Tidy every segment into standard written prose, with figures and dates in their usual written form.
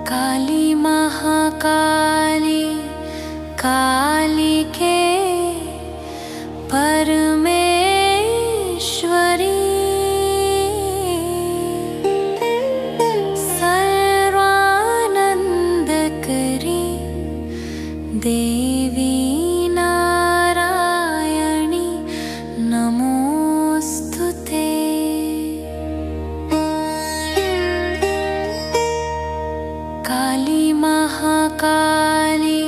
काली महाकाली कालिके परमेश्वरी सर्वानंदकरी देवी नारायणी नमोस्तुते। काली महाकाली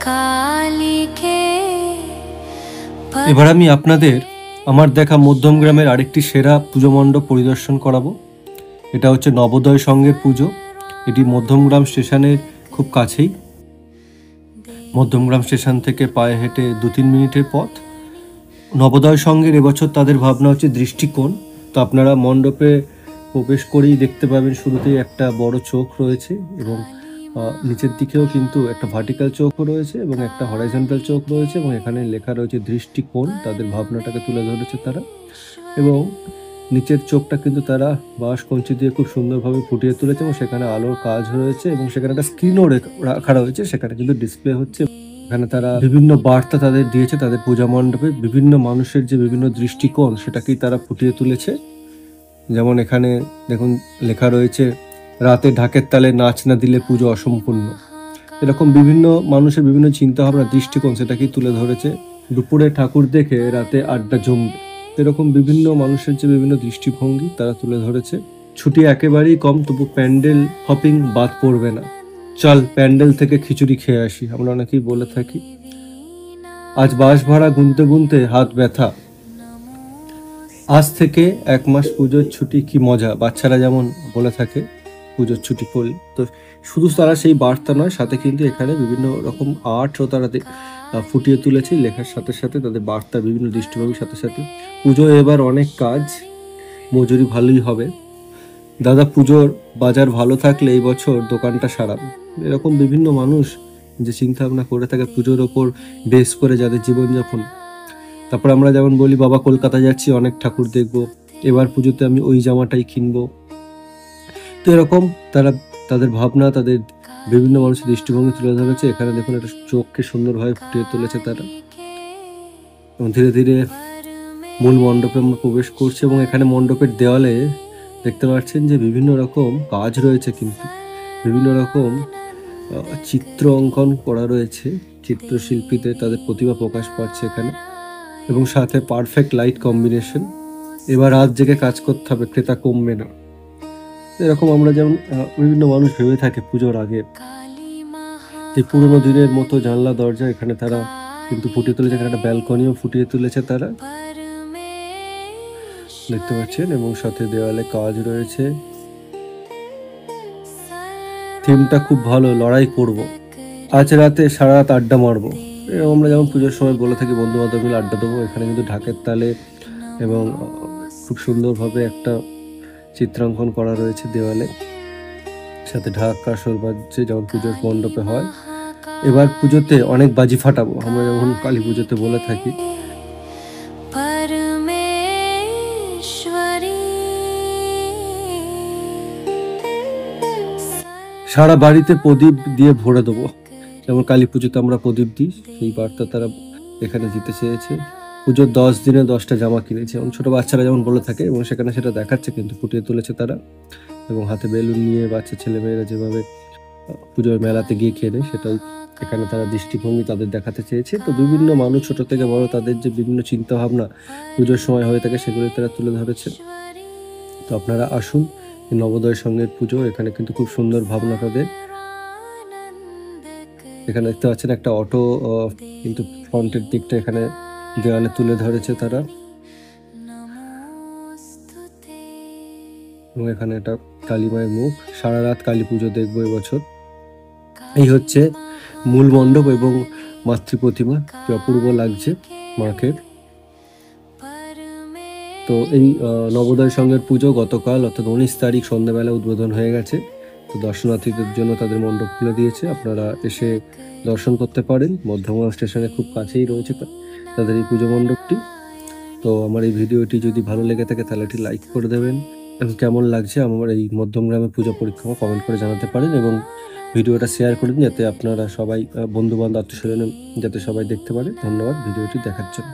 कालिके। এবার আমি আপনাদের আমার দেখা মধ্যমগ্রামের আরেকটি সেরা পুজো মণ্ডপ পরিদর্শন করাবো। এটা হচ্ছে নবোদয় সংঘের পুজো। এটি মধ্যমগ্রাম স্টেশনের খুব কাছেই। মধ্যমগ্রাম স্টেশন থেকে পায়ে হেঁটে 2-3 মিনিটের পথ। নবোদয় সংঘের এবছর তাদের ভাবনা হচ্ছে দৃষ্টিকোণ। তো আপনারা মণ্ডপে প্রবেশ করেই দেখতে পাবেন শুরুতেই একটা বড় চোখ রয়েছে এবং নিচের দিকেও কিন্তু একটা ভার্টিক্যাল চোখও রয়েছে এবং একটা হরাইজন্টাল চোখ রয়েছে এবং এখানে লেখা রয়েছে দৃষ্টিকোণ। তাদের ভাবনাটাকে তুলে ধরেছে তারা এবং নিচের চোখটা কিন্তু তারা বাঁশ কঞ্চি দিয়ে খুব সুন্দরভাবে ফুটিয়ে তুলেছে এবং সেখানে আলোর কাজ রয়েছে এবং সেখানে একটা স্ক্রিনও রাখা রয়েছে, সেখানে কিন্তু ডিসপ্লে হচ্ছে। এখানে তারা বিভিন্ন বার্তা তাদের দিয়েছে তাদের পূজা মণ্ডপে। বিভিন্ন মানুষের যে বিভিন্ন দৃষ্টিকোণ সেটাকেই তারা ফুটিয়ে তুলেছে। যেমন এখানে দেখুন লেখা রয়েছে রাতে ঢাকের তালে নাচ না দিলে পুজো অসম্পূর্ণ। এরকম বিভিন্ন মানুষের বিভিন্ন চিন্তাভাবনা দৃষ্টিকোণ সেটাকেই তুলে ধরেছে। দুপুরে ঠাকুর দেখে রাতে আড্ডা জমবে, এরকম বিভিন্ন মানুষের যে বিভিন্ন দৃষ্টিভঙ্গি তারা তুলে ধরেছে। ছুটি একেবারেই কম, তবু প্যান্ডেল হপিং বাদ পড়বে না। চল প্যান্ডেল থেকে খিচুড়ি খেয়ে আসি, আমরা অনেকেই বলে থাকি। আজ বাস ভাড়া গুনতে গুনতে হাত ব্যথা। আজ থেকে 1 মাস পুজোর ছুটি, কি মজা। বাচ্চারা যেমন বলে থাকে পুজোর ছুটি পড়ল। তো শুধু তারা সেই বার্তা নয়, সাথে কিন্তু এখানে বিভিন্ন রকম আর্টও তারা ফুটিয়ে তুলেছে লেখার সাথে সাথে তাদের বার্তা বিভিন্ন দৃষ্টিভঙ্গির সাথে সাথে। পুজো এবার অনেক কাজ, মজুরি ভালোই হবে। দাদা পুজোর বাজার ভালো থাকলে এই বছর দোকানটা সারাবে। এরকম বিভিন্ন মানুষ যে চিন্তা ভাবনা করে থাকে পুজোর ওপর বেস করে যাদের জীবনযাপন। তারপর আমরা যেমন বলি বাবা কলকাতা যাচ্ছি, অনেক ঠাকুর দেখবো, এবার পুজোতে আমি ওই জামাটাই কিনবো। তো এরকম তারা তাদের ভাবনা তাদের বিভিন্ন মানুষের দৃষ্টিভঙ্গি তুলে ধরেছে। এখানে দেখুন একটা চোখকে সুন্দরভাবে ফুটিয়ে তুলেছে তারা এবং ধীরে ধীরে মূল মণ্ডপে আমরা প্রবেশ করছি এবং এখানে মণ্ডপের দেওয়ালে দেখতে পাচ্ছেন যে বিভিন্ন রকম কাজ রয়েছে, কিন্তু বিভিন্ন রকম চিত্র অঙ্কন করা রয়েছে। চিত্রশিল্পীদের তাদের প্রতিভা প্রকাশ পাচ্ছে এখানে এবং সাথে পারফেক্ট লাইট কম্বিনেশন। এবার রাত জেগে কাজ করতে হবে, ক্রেতা কমবে না। এরকম আমরা যেমন বিভিন্ন মানুষ ভেবে থাকে পুজোর আগে এই পুরোনো দিনের মতো জানলা দরজা এখানে তারা কিন্তু ফুটিয়ে তুলেছে। এখানে একটা ব্যালকনিও ফুটিয়ে তুলেছে তারা, দেখতে পাচ্ছেন, এবং সাথে দেওয়ালে কাজ রয়েছে। থিমটা খুব ভালো, লড়াই করব, আজ রাতে সারা রাত আড্ডা মারবো। এরকম আমরা যেমন পুজোর সময় বলে থাকি বন্ধু বান্ধব মিলে আড্ডা দেবো। এখানে কিন্তু ঢাকের তালে এবং খুব সুন্দরভাবে একটা চিত্রাঙ্কন করা রয়েছে দেওয়ালে, সাথে ঢাক কাসর বাজছে যেমন পুজোর মণ্ডপে হয়। এবার পুজোতে অনেক বাজি ফাটাবো, আমরা যেমন কালী পুজোতে বলে থাকি। সারা বাড়িতে প্রদীপ দিয়ে ভরে দেবো, যেমন কালী পুজোতে আমরা প্রদীপ দিই, সেই বার্তা তারা এখানে দিতে চেয়েছে। পুজোর 10 দিনে 10টা জামা কিনেছে এবং ছোটো বাচ্চারা যেমন বলে থাকে এবং সেখানে সেটা দেখাচ্ছে কিন্তু ফুটিয়ে তুলেছে তারা এবং হাতে বেলুন নিয়ে বাচ্চা ছেলেমেয়েরা যেভাবে পুজোর মেলাতে গিয়ে খেয়ে নেয় সেটাই এখানে তারা দৃষ্টিভঙ্গি তাদের দেখাতে চেয়েছে। তো বিভিন্ন মানুষ ছোট থেকে বড় তাদের যে বিভিন্ন চিন্তাভাবনা পুজোর সময় হয়ে থাকে সেগুলি তারা তুলে ধরেছে। তো আপনারা আসুন, নবোদয় সংঘের পুজো, এখানে কিন্তু খুব সুন্দর ভাবনা তাদের। এখানে দেখতে পাচ্ছেন একটা অটো কিন্তু ফ্রন্টের দিকটা এখানে দেওয়ালে তুলে ধরেছে তারা এবং এখানে একটা কালী মায়ের মুখ। সারা রাত কালী পুজো দেখবো এবছর। এই হচ্ছে মূল মণ্ডপ এবং মাতৃ প্রতিমা, কি অপূর্ব লাগছে মাকে। তো এই নবোদয় সংঘের পুজো গতকাল অর্থাৎ 19 তারিখ সন্ধ্যাবেলা উদ্বোধন হয়ে গেছে। তো দর্শনার্থীদের জন্য তাদের মণ্ডপ খুলে দিয়েছে, আপনারা এসে দর্শন করতে পারেন। মধ্যমগ্রাম স্টেশনের খুব কাছেই রয়েছে তাদের এই পুজো মণ্ডপটি। তো আমার এই ভিডিওটি যদি ভালো লেগে থাকে তাহলে এটি লাইক করে দেবেন কেমন লাগছে আমার এই মধ্যমগ্রামে পূজা পরিক্রমা কমেন্ট করে জানাতে পারেন, এবং ভিডিওটা শেয়ার করে দিন যাতে আপনারা সবাই বন্ধুবান্ধব আত্মীয়স্বজন যাতে সবাই দেখতে পারে। ধন্যবাদ ভিডিওটি দেখার জন্য।